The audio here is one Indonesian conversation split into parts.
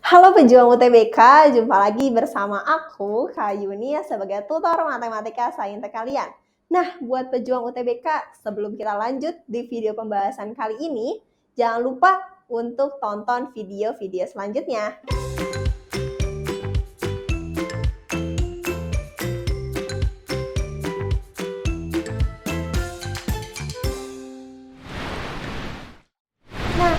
Halo pejuang UTBK, jumpa lagi bersama aku, Kak Yuni, sebagai tutor matematika saintek kalian. Nah, buat pejuang UTBK, sebelum kita lanjut di video pembahasan kali ini, jangan lupa untuk tonton video-video selanjutnya. Nah,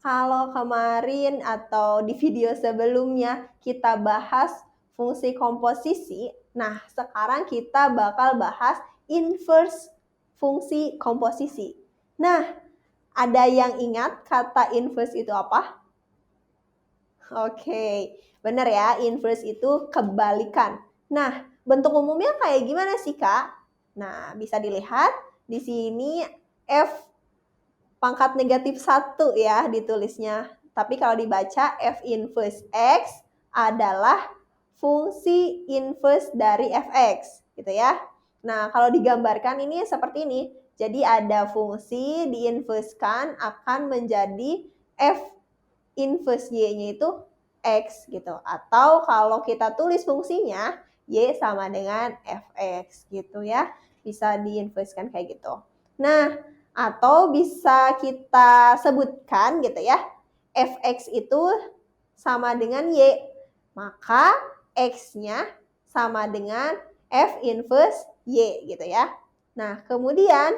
kalau kemarin atau di video sebelumnya kita bahas fungsi komposisi, nah sekarang kita bakal bahas inverse fungsi komposisi. Nah, ada yang ingat kata inverse itu apa? Oke, benar ya, inverse itu kebalikan. Nah, bentuk umumnya kayak gimana sih, Kak? Nah, bisa dilihat di sini F pangkat negatif 1 ya ditulisnya. Tapi kalau dibaca F inverse X adalah fungsi inverse dari Fx gitu ya. Nah, kalau digambarkan ini seperti ini. Jadi ada fungsi diinverskan akan menjadi F inverse Y-nya itu X gitu. Atau kalau kita tulis fungsinya Y sama dengan Fx gitu ya. Bisa diinverskan kayak gitu. Nah, atau bisa kita sebutkan gitu ya, Fx itu sama dengan Y, maka X-nya sama dengan F inverse Y gitu ya. Nah, kemudian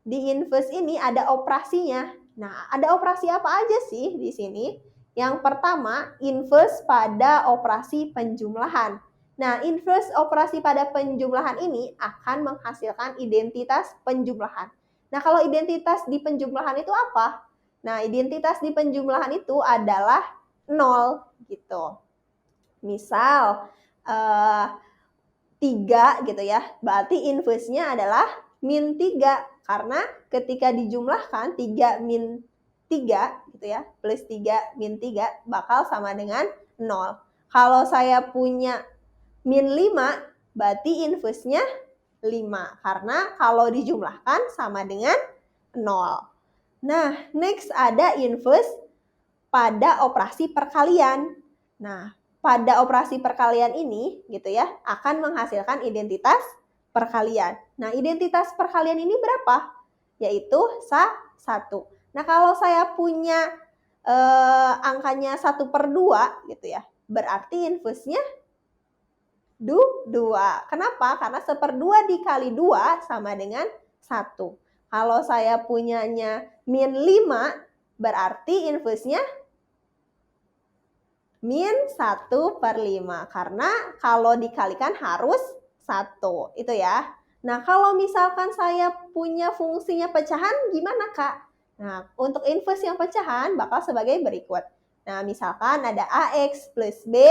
di inverse ini ada operasinya. Nah, ada operasi apa aja sih di sini? Yang pertama, inverse pada operasi penjumlahan. Nah, inverse operasi pada penjumlahan ini akan menghasilkan identitas penjumlahan. Nah, kalau identitas di penjumlahan itu apa? Nah, identitas di penjumlahan itu adalah 0 gitu. Misal 3 gitu ya, berarti inverse-nya adalah min 3 karena ketika dijumlahkan 3 min 3 gitu ya, plus 3 min 3 bakal sama dengan 0. Kalau saya punya min 5, berarti inverse-nya 5 karena kalau dijumlahkan sama dengan 0. Nah, next ada inverse pada operasi perkalian. Nah, pada operasi perkalian ini gitu ya akan menghasilkan identitas perkalian. Nah, identitas perkalian ini berapa? Yaitu 1. Nah, kalau saya punya angkanya 1/2 gitu ya, berarti inverse-nya 2. Kenapa? Karena 1/2 dikali 2 sama dengan 1. Kalau saya punyanya min 5, berarti inverse-nya min 1/5. Karena kalau dikalikan harus 1. Itu ya. Nah, kalau misalkan saya punya fungsinya pecahan, gimana, Kak? Nah, untuk inverse yang pecahan bakal sebagai berikut. Nah, misalkan ada AX plus B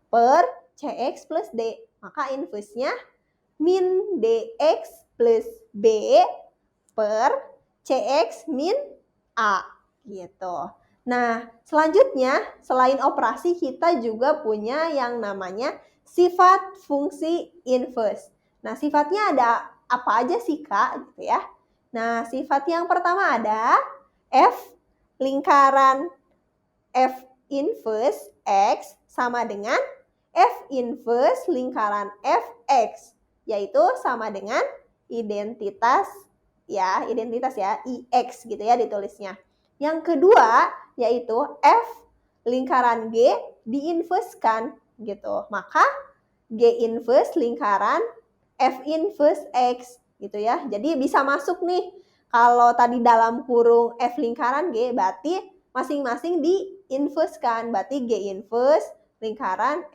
per CX plus D. Maka inverse-nya min DX plus B per CX min A. Gitu. Nah, selanjutnya selain operasi kita juga punya yang namanya sifat fungsi inverse. Nah, sifatnya ada apa aja sih, Kak? Gitu ya. Nah, sifat yang pertama ada F lingkaran F inverse X sama dengan F inverse lingkaran Fx, yaitu sama dengan identitas ya, IX gitu ya ditulisnya. Yang kedua yaitu F lingkaran G diinverskan gitu. Maka G inverse lingkaran F inverse X gitu ya. Jadi bisa masuk nih. Kalau tadi dalam kurung F lingkaran G berarti masing-masing diinverskan. Berarti G inverse lingkaran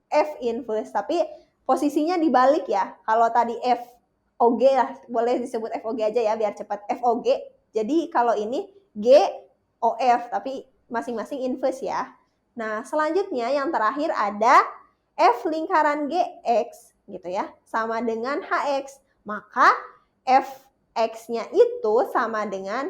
F inverse. Tapi posisinya dibalik ya. Kalau tadi FOG lah, boleh disebut FOG aja ya biar cepat. FOG. Jadi kalau ini GOF, tapi masing-masing inverse ya. Nah, selanjutnya yang terakhir ada F lingkaran GX gitu ya, sama dengan HX. Maka Fx-nya itu sama dengan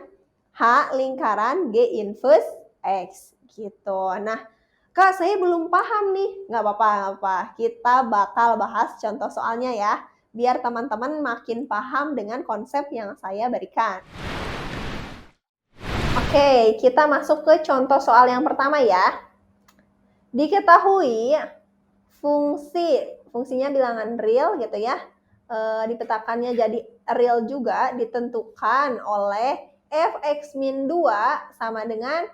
H lingkaran G inverse X gitu. Nah, Kak, saya belum paham nih. Nggak apa-apa. Kita bakal bahas contoh soalnya ya, biar teman-teman makin paham dengan konsep yang saya berikan. Oke, kita masuk ke contoh soal yang pertama ya. Diketahui fungsinya bilangan real gitu ya, dipetakannya jadi real juga ditentukan oleh f(x min 2) sama dengan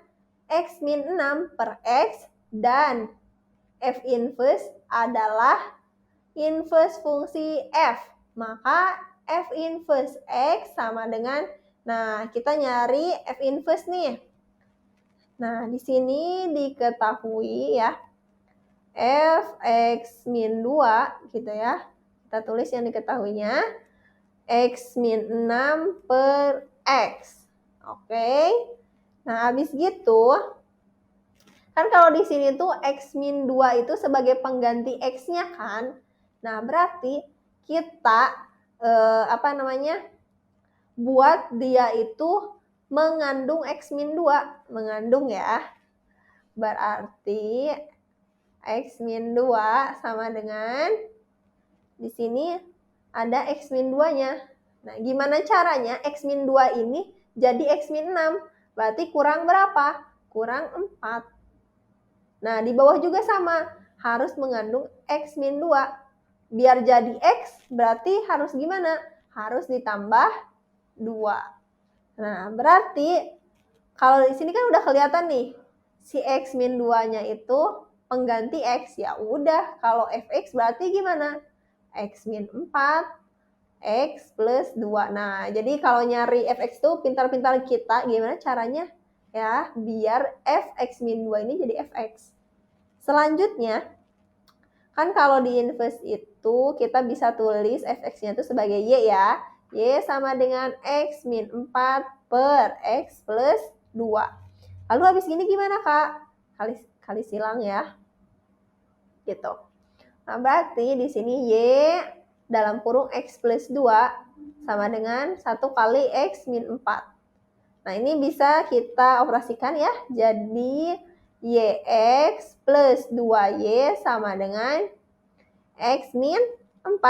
x min 6 per x, dan f inverse adalah inverse fungsi f. Maka f inverse x sama dengan, nah kita nyari f inverse nih. Nah di sini diketahui ya, f(x min 2) gitu ya. Kita tulis yang diketahuinya, x min 6 per x. Oke. Nah, habis gitu, kan kalau di sini tuh x min 2 itu sebagai pengganti x-nya kan. Nah, berarti kita buat dia itu mengandung x min 2. Mengandung ya. Berarti x min 2 sama dengan, di sini ada x min 2-nya. Nah, gimana caranya x min 2 ini jadi x min 6? Berarti kurang berapa? Kurang 4. Nah, di bawah juga sama, harus mengandung x min 2. Biar jadi x, berarti harus gimana? Harus ditambah 2. Nah, berarti kalau di sini kan udah kelihatan nih, si x min 2-nya itu pengganti x. Ya udah, kalau fx berarti gimana? X min 4, x plus 2. Nah, jadi kalau nyari fx tuh pintar-pintar kita gimana caranya ya biar fx min 2 ini jadi fx. Selanjutnya, kan kalau di inverse itu kita bisa tulis fx-nya itu sebagai y ya. Y sama dengan x min 4 per x plus 2. Lalu habis gini gimana, Kak? Kali silang ya. Gitu. Nah, berarti di sini y dalam kurung x plus 2 sama dengan 1 kali x min 4. Nah, ini bisa kita operasikan ya. Jadi yx plus 2y sama dengan x min 4.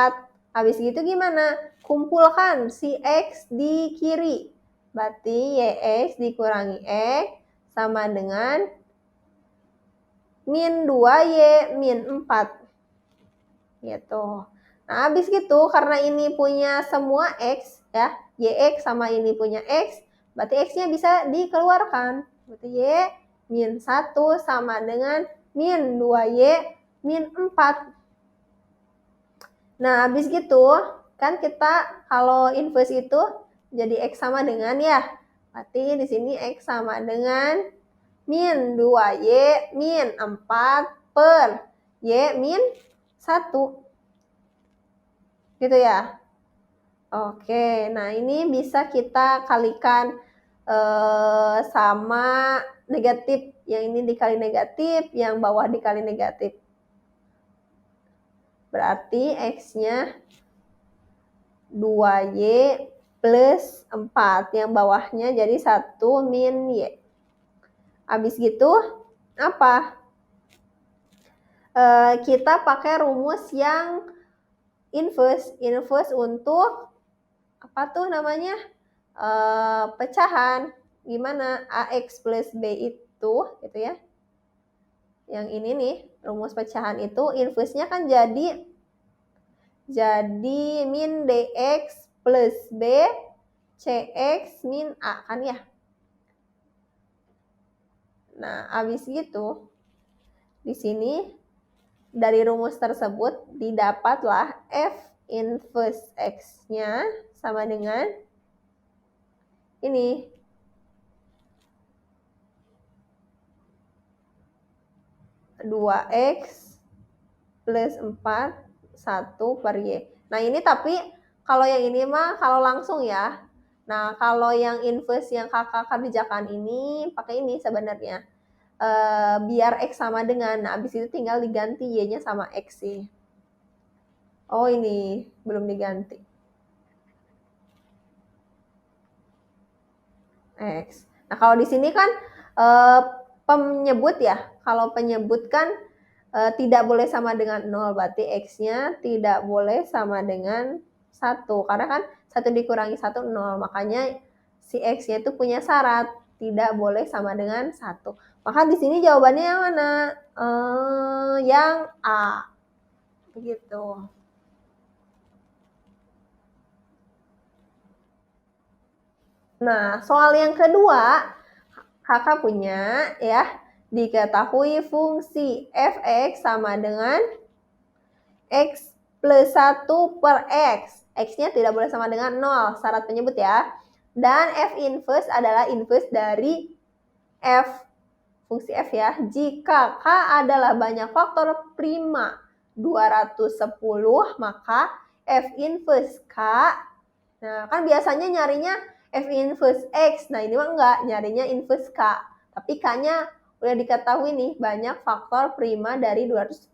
Habis gitu gimana? Kumpulkan si x di kiri. Berarti yx dikurangi x sama dengan min 2y min 4. Gitu. Nah, habis gitu karena ini punya semua x ya, yx sama ini punya x, berarti x-nya bisa dikeluarkan. Berarti y min 1 sama dengan min 2y min 4. Nah, habis gitu kan kita kalau inverse itu jadi x sama dengan ya. Berarti di sini x sama dengan min 2y min 4 per y min 1. Gitu ya. Oke, nah ini bisa kita kalikan sama negatif. Yang ini dikali negatif, yang bawah dikali negatif. Berarti x-nya 2y plus 4. Yang bawahnya jadi 1 min y. Habis gitu, apa? Kita pakai rumus yang inverse untuk apa tuh namanya, pecahan. Gimana ax plus b itu gitu ya, yang ini nih rumus pecahan itu inverse-nya kan jadi min dx plus b cx min a kan ya. Nah, habis gitu di sini dari rumus tersebut didapatlah f inverse x-nya sama dengan ini. Dua x plus 4, 1 per y. Nah, ini tapi kalau yang ini mah kalau langsung ya. Nah, kalau yang inverse yang kakak kerjakan ini pakai ini sebenarnya. Biar x sama dengan, nah habis itu tinggal diganti y-nya sama x sih. Oh, ini belum diganti. X. Nah, kalau di sini kan penyebut ya. Kalau penyebut kan tidak boleh sama dengan 0, berarti x-nya tidak boleh sama dengan 1. Karena kan 1 dikurangi 1, 0. Makanya si x-nya itu punya syarat, tidak boleh sama dengan 1. Maka di sini jawabannya yang mana? Yang A. Begitu. Nah, soal yang kedua, kakak punya ya, diketahui fungsi fx sama dengan x plus 1 per x. X-nya tidak boleh sama dengan 0, syarat penyebut ya. Dan f inverse adalah inverse dari f, fungsi f ya. Jika k adalah banyak faktor prima 210, maka f inverse k, nah kan biasanya nyarinya f inverse x, nah ini mah enggak, nyarinya inverse k. Tapi k-nya udah diketahui nih, banyak faktor prima dari 210.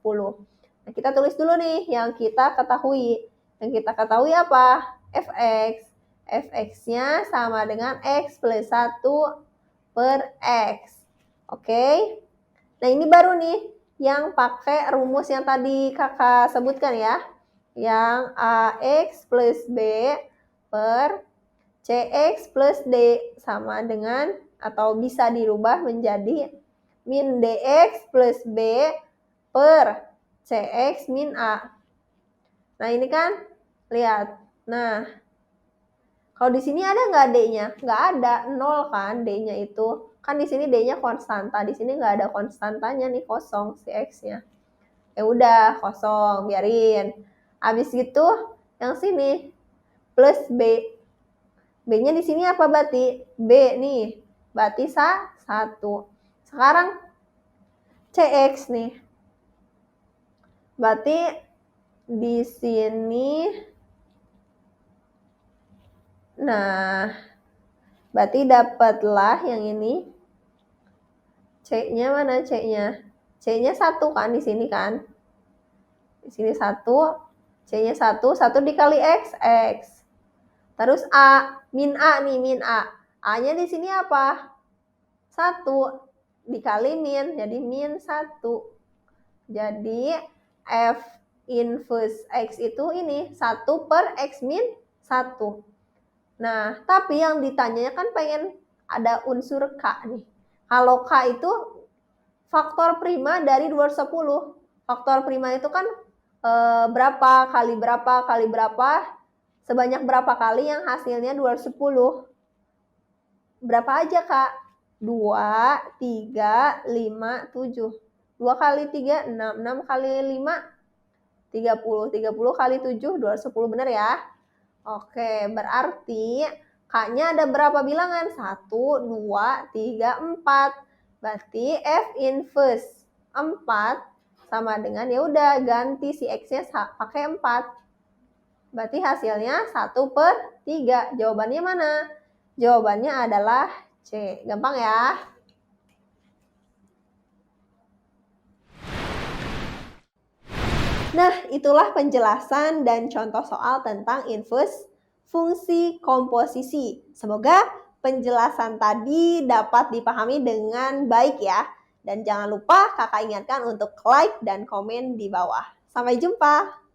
Nah, kita tulis dulu nih yang kita ketahui. Yang kita ketahui apa? Fx. Fx-nya sama dengan x plus 1 per x. Oke? Nah, ini baru nih yang pakai rumus yang tadi kakak sebutkan ya. Yang ax plus b per cx plus d sama dengan atau bisa dirubah menjadi min dx plus b per cx min a. Nah, ini kan lihat. Nah, kalau di sini ada nggak d-nya? Nggak ada, 0 kan d-nya itu. Kan di sini d-nya konstanta, di sini nggak ada konstantanya nih, kosong si x-nya. Ya udah, kosong, biarin. Habis gitu yang sini plus b. B-nya di sini apa berarti? B nih. Berarti 1. Sekarang cx nih. Berarti di sini, nah, berarti dapatlah yang ini. C-nya mana C-nya? C-nya 1 kan di sini kan? Di sini 1, C-nya 1 dikali x, x. Terus A, min A nih, min A. A-nya di sini apa? 1 dikali min, jadi min 1. Jadi F inverse X itu ini 1 per X min 1. Nah, tapi yang ditanyanya kan pengen ada unsur K nih. Kalau K itu faktor prima dari 210. Faktor prima itu kan berapa kali berapa kali berapa, sebanyak berapa kali yang hasilnya 210. Berapa aja, Kak? 2, 3, 5, 7. 2 kali 3, 6. 6 kali 5, 30. 30 kali 7, 210. Benar ya? Oke, berarti K-nya ada berapa bilangan? 1, 2, 3, 4. Berarti F inverse 4 sama dengan, ya udah ganti si X-nya pakai 4. Berarti hasilnya 1 per 3. Jawabannya mana? Jawabannya adalah C. Gampang ya? Nah, itulah penjelasan dan contoh soal tentang inverse fungsi komposisi. Semoga penjelasan tadi dapat dipahami dengan baik ya. Dan jangan lupa kakak ingatkan untuk like dan komen di bawah. Sampai jumpa!